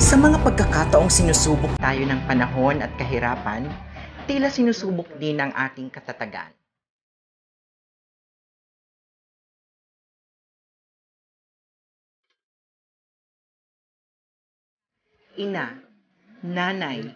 Sa mga pagkakataong sinusubok tayo ng panahon at kahirapan, tila sinusubok din ang ating katatagan. Ina, nanay,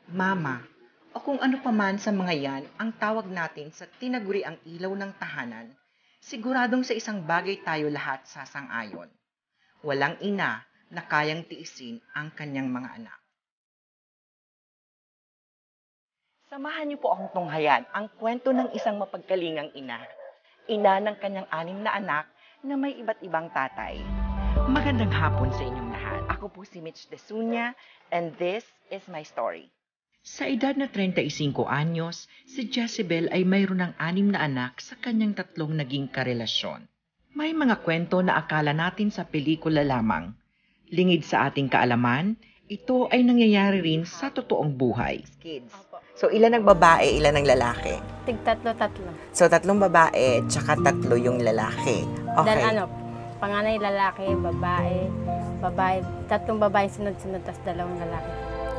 mama, o kung ano paman sa mga yan ang tawag natin sa tinaguriang ilaw ng tahanan, siguradong sa isang bagay tayo lahat sasang-ayon. Walang ina na kayang tiisin ang kanyang mga anak. Samahan niyo po akong tunghayan ang kwento ng isang mapagkalingang ina. Ina ng kanyang 6 na anak na may iba't ibang tatay. Magandang hapon sa inyong lahat. Ako po si Mitch Desunia and this is my story. Sa edad na 35 anyos, si Jezebel ay mayroon ng 6 na anak sa kanyang 3 naging karelasyon. May mga kwento na akala natin sa pelikula lamang. Lingid sa ating kaalaman, ito ay nangyayari rin sa totoong buhay. Kids. So, ilan ang babae, ilan ang lalaki? Tatlo. So, 3 babae, tsaka 3 yung lalaki. Okay. Dan panganay lalaki, babae, 3 babae sunod-sunod, tas 2 lalaki.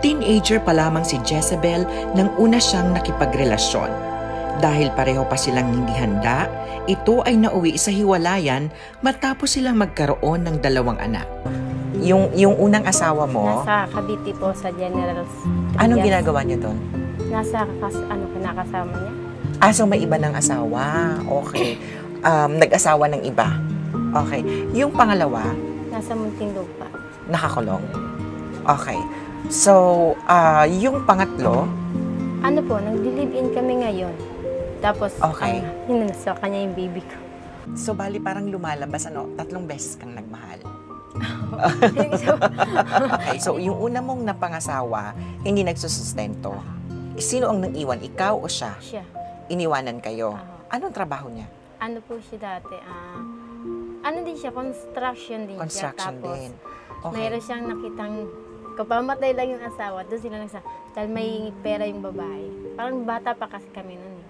Teenager pa lamang si Jezebel nang una siyang nakipagrelasyon. Dahil pareho pa silang hindi handa, ito ay nauwi sa hiwalayan matapos silang magkaroon ng 2 anak. Yung unang asawa mo? Nasa Cavite po sa General Trias. Anong ginagawa niya doon? Nasa kinakasama niya. So may iba ng asawa. Okay. Nag-asawa ng iba. Okay. Yung pangalawa? Nasa Muntinlupa. Nakakulong. Okay. So, yung pangatlo? Nag-live-in kami ngayon. Tapos, okay. Hinanasa kanya yung baby ko. So, bali parang lumalabas, 3 beses kang nagmahal. Okay, so yung una mong napangasawa, hindi nagsusustento. Sino ang nang-iwan? Ikaw o siya? Siya. Iniwanan kayo. Anong trabaho niya? Ano po siya dati? Din siya? Construction din siya. Construction Tapos, din. Okay. mayroon siyang nakitang kapamatay lang yung asawa. Doon sila nagsasabi. Dahil may pera yung babae. Parang bata pa kasi kami nun eh.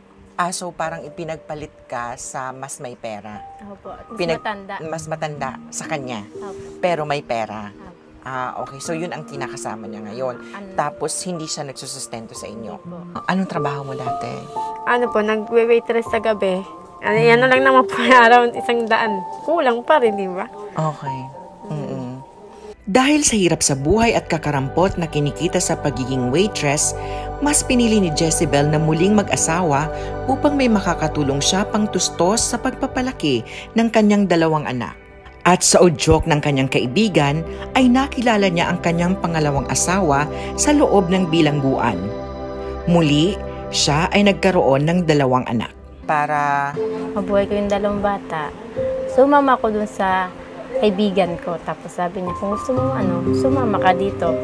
So parang ipinagpalit ka sa mas may pera. Opo. Matanda. Mas matanda sa kanya. Opo. Pero may pera. Opo. Okay. So yun ang kinakasama niya ngayon. Tapos hindi siya nagsusustento sa inyo. Opo. Anong trabaho mo dati? Nagwe-waitress sa gabi. Yan na lang naman po around 100. Kulang pa rin, di ba? Okay. Dahil sa hirap sa buhay at kakarampot na kinikita sa pagiging waitress, mas pinili ni Jezebel na muling mag-asawa upang may makakatulong siya pang tustos sa pagpapalaki ng kanyang 2 anak. At sa udyok ng kanyang kaibigan ay nakilala niya ang kanyang pangalawang asawa sa loob ng bilangguan. Muli, siya ay nagkaroon ng 2 anak. Para mabuhay ko yung 2 bata. Sumama ko dun sa kaibigan ko. Tapos sabi niya, kung gusto mo, sumama ka dito.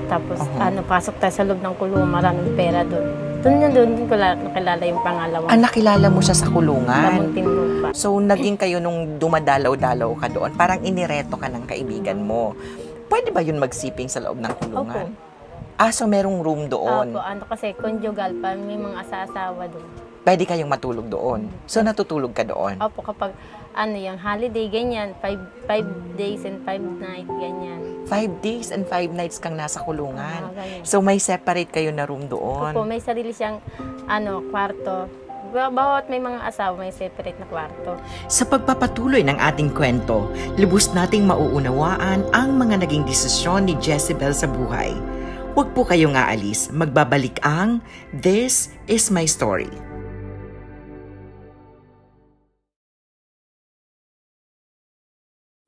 Tapos, pasok tayo sa loob ng kulungan, maraming pera doon. Doon ko nakilala yung pangalawa. Nakilala mo siya sa kulungan? Sa Muntinlupa. So, naging kayo nung dumadalaw-dalaw ka doon, parang inireto ka ng kaibigan mo. Pwede ba yun magsiping sa loob ng kulungan? Opo. So merong room doon? Opo, kasi conjugal pa, may mga asawa doon. Pwede kayong matulog doon? So, natutulog ka doon? Opo, kapag yung holiday, ganyan, 5 days and 5 nights, ganyan. 5 days and 5 nights kang nasa kulungan. So, may separate kayo na room doon? Opo, may sarili siyang, kwarto. Bawat may mga asawa, may separate na kwarto. Sa pagpapatuloy ng ating kwento, lubos nating mauunawaan ang mga naging desisyon ni Jezebel sa buhay. Huwag po kayong aalis, magbabalik ang This is My Story.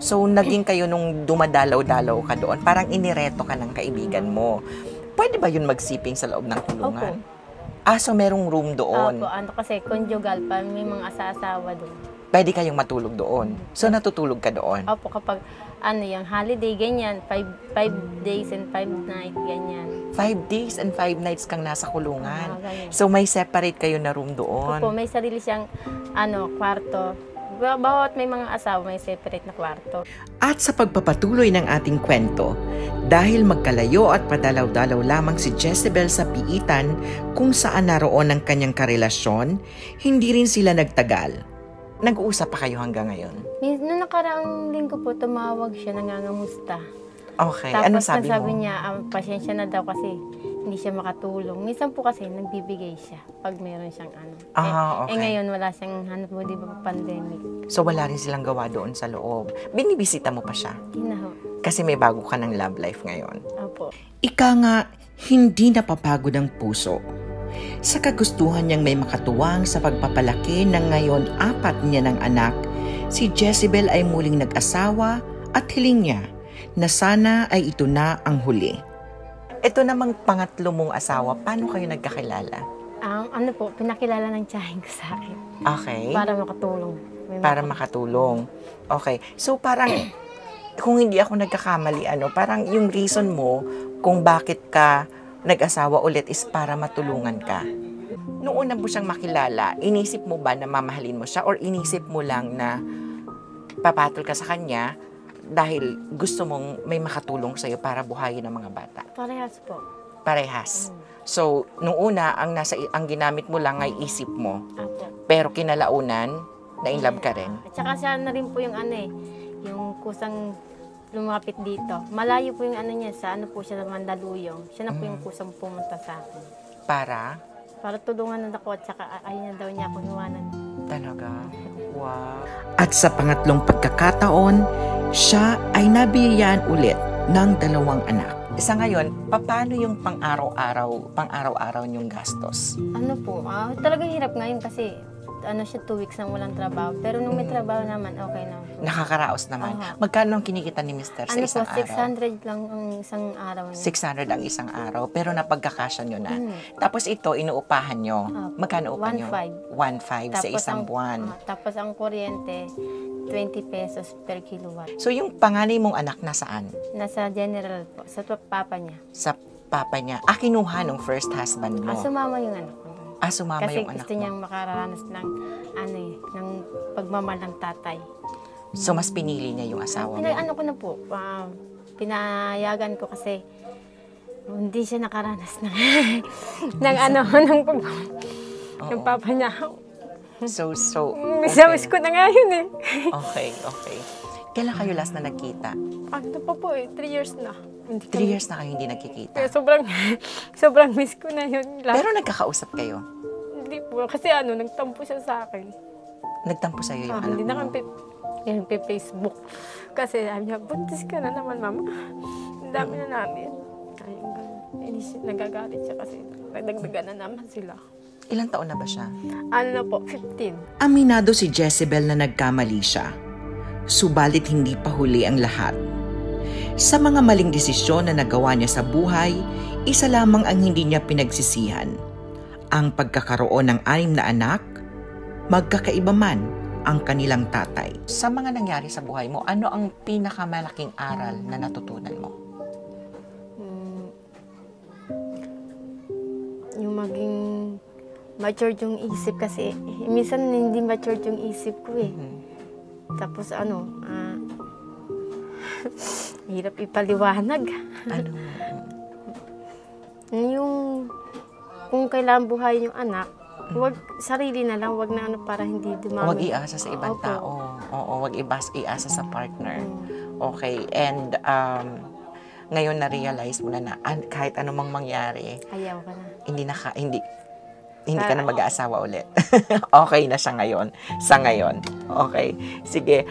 So, naging kayo nung dumadalaw-dalaw ka doon, parang inireto ka ng kaibigan mo. Pwede ba yun magsiping sa loob ng kulungan? Opo. So merong room doon? Opo, kasi conjugal pa, may mga asawa doon. Pwede kayong matulog doon? So, natutulog ka doon? Opo, kapag yung holiday, ganyan, 5 days and 5 nights, ganyan. 5 days and 5 nights kang nasa kulungan. So, may separate kayo na room doon? Opo, may sarili siyang, kwarto. Bawat may mga asawa, may separate na kwarto. At sa pagpapatuloy ng ating kwento, dahil magkalayo at padalaw-dalaw lamang si Jezebel sa piitan kung saan naroon ang kanyang karelasyon, hindi rin sila nagtagal. Nag-uusap pa kayo hanggang ngayon? Noong nakaraang linggo po, tumawag siya, nangangamusta. Okay, Tapos ano sabi nasabi mo? niya, pasensya na daw kasi hindi siya makatulong. Minsan po kasi nagbibigay siya pag meron siyang ano. Okay. Ngayon wala siyang hanap mo, di ba, pandemic. So, wala rin silang gawa doon sa loob. Binibisita mo pa siya? Ginaho. Kasi may bago ka ng love life ngayon. Opo. Ika nga, hindi napapagod ang puso. Sa kagustuhan niyang may makatuwang sa pagpapalaki ng ngayon 4 niya ng anak, si Jezebel ay muling nag-asawa at hiling niya na sana ay ito na ang huli. Ito namang pangatlo mong asawa, paano kayo nagkakilala? Ano po, pinakilala ng tiyahin ko sa akin. Okay. Para makatulong. Para makatulong. Okay. So, parang, kung hindi ako nagkakamali, parang yung reason mo kung bakit ka nag-asawa ulit is para matulungan ka. Noong una mo siyang makilala, inisip mo ba na mamahalin mo siya or inisip mo lang na papatol ka sa kanya dahil gusto mong may makatulong sa'yo para buhayin ang mga bata? Parehas po. Parehas. So, nung una, ang ginamit mo lang ay isip mo. Apo. Pero kinalaunan, na-inlove ka rin. At saka siya na rin po yung yung kusang lumapit dito. Malayo po yung niya, sa po siya sa Mandaluyong. Siya na po yung kusang pumunta sa akin. Para? Para tulungan na ako at saka ayun na daw niya ako iwanan. Talaga? Wow. At sa pangatlong pagkakataon, siya ay nabiyayaan ulit ng 2 anak. Sa ngayon, paano yung pang-araw-araw niyong gastos? Ano po, talagang hirap ngayon kasi siya 2 weeks nang walang trabaho. Pero nung may trabaho naman, okay na. Nakakaraos naman. Aha. Magkano ang kinikita ni Mr. sa isang po, araw? 600 lang ang isang araw niya. 600 ang isang araw, pero napagkakasya nyo na. Tapos ito, inuupahan nyo. Magkano upa nyo? 1.5 sa isang buwan. Tapos ang kuryente, 20 pesos per kilowatt. So, yung panganay mong anak nasaan? Nasa general po, sa papa niya. Sa papa niya. Kinuha nung first husband mo. Sumama yung anak ko. Sumama Kasi yung anak gusto mo. niyang makaranas ng, ng pagmamahal ng tatay. So, mas pinili niya yung asawa mo. Ko na po, pinayagan ko kasi hindi siya nakaranas ng, ng pagmamahal ng papa niya. So, Miss ko na nga yun eh. Okay. Kailan kayo last na nagkita? Ano pa po 3 years na. 3 years na kayo hindi nagkikita. Kaya sobrang miss ko na yun. Pero nagkakausap kayo? Hindi po, kasi nagtampo siya sa akin. Nagtampo sa'yo yung anak Hindi na mo? kami Facebook. Kasi sabi niya, buntis ka na naman, mama. Ang dami na namin. Nagagalit siya kasi nagdagdagan na naman sila. Ilang taon na ba siya? Na po, 15. Aminado si Jezebel na nagkamali siya. Subalit hindi pa huli ang lahat. Sa mga maling desisyon na nagawa niya sa buhay, isa lamang ang hindi niya pinagsisihan. Ang pagkakaroon ng 6 na anak, magkakaiba man ang kanilang tatay. Sa mga nangyari sa buhay mo, ano ang pinakamalaking aral na natutunan mo? Yung maging matured yung isip kasi minsan hindi matured yung isip ko eh. Tapos hirap ipaliwanag. Ano? Yung kung kailangan buhayin yung anak, wag sarili na lang, wag na para hindi dumami. Huwag iasa sa ibang Opo. tao. Oo, huwag iasa sa partner. Okay, and ngayon na-realize mo na kahit anumang mangyari, Ayaw ka na. hindi ka na mag-aasawa ulit. Okay na siya ngayon. Sa ngayon. Okay. Sige.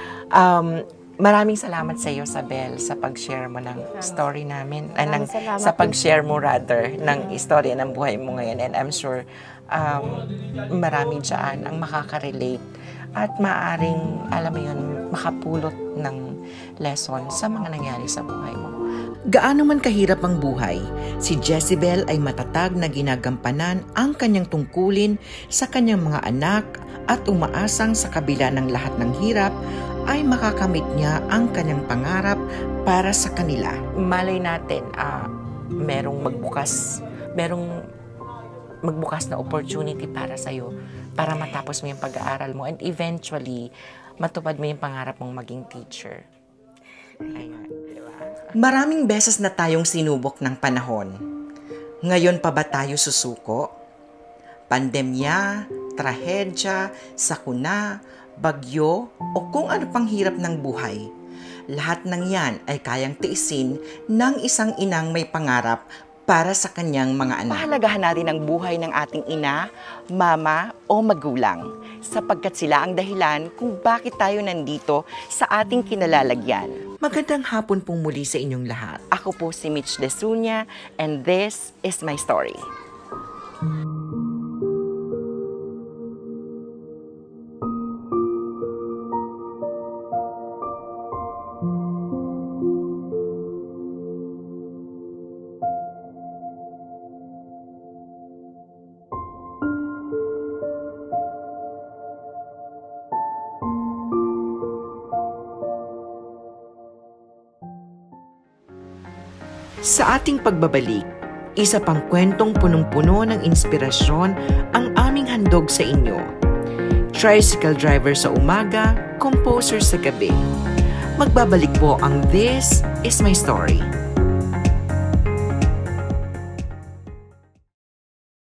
Maraming salamat sa iyo, Sabel, sa pag-share mo ng story namin. Salamat Sa pag-share mo rather ng istorya ng buhay mo ngayon. And I'm sure marami dyan ang makaka-relate at maaring, alam mo yun, makapulot ng lesson sa mga nangyari sa buhay mo. Gaano man kahirap ang buhay, si Jezebel ay matatag na ginagampanan ang kanyang tungkulin sa kanyang mga anak at umaasang sa kabila ng lahat ng hirap ay makakamit niya ang kanyang pangarap para sa kanila. Malay natin, merong magbukas na opportunity para sa'yo para matapos mo yung pag-aaral mo and eventually matupad mo yung pangarap mong maging teacher. Ayan, di ba? Maraming beses na tayong sinubok ng panahon. Ngayon pa ba tayo susuko? Pandemya, trahedya, sakuna, bagyo, o kung ano pang hirap ng buhay. Lahat ng yan ay kayang tiisin ng isang inang may pangarap para sa kanyang mga anak. Pahalagahan natin ang buhay ng ating ina, mama o magulang sapagkat sila ang dahilan kung bakit tayo nandito sa ating kinalalagyan. Magandang hapon pong muli sa inyong lahat. Ako po si Mitch Desunia and this is my story. Sa ating pagbabalik, isa pang kwentong punong-puno ng inspirasyon ang aming handog sa inyo. Tricycle driver sa umaga, composer sa gabi. Magbabalik po ang This is My Story.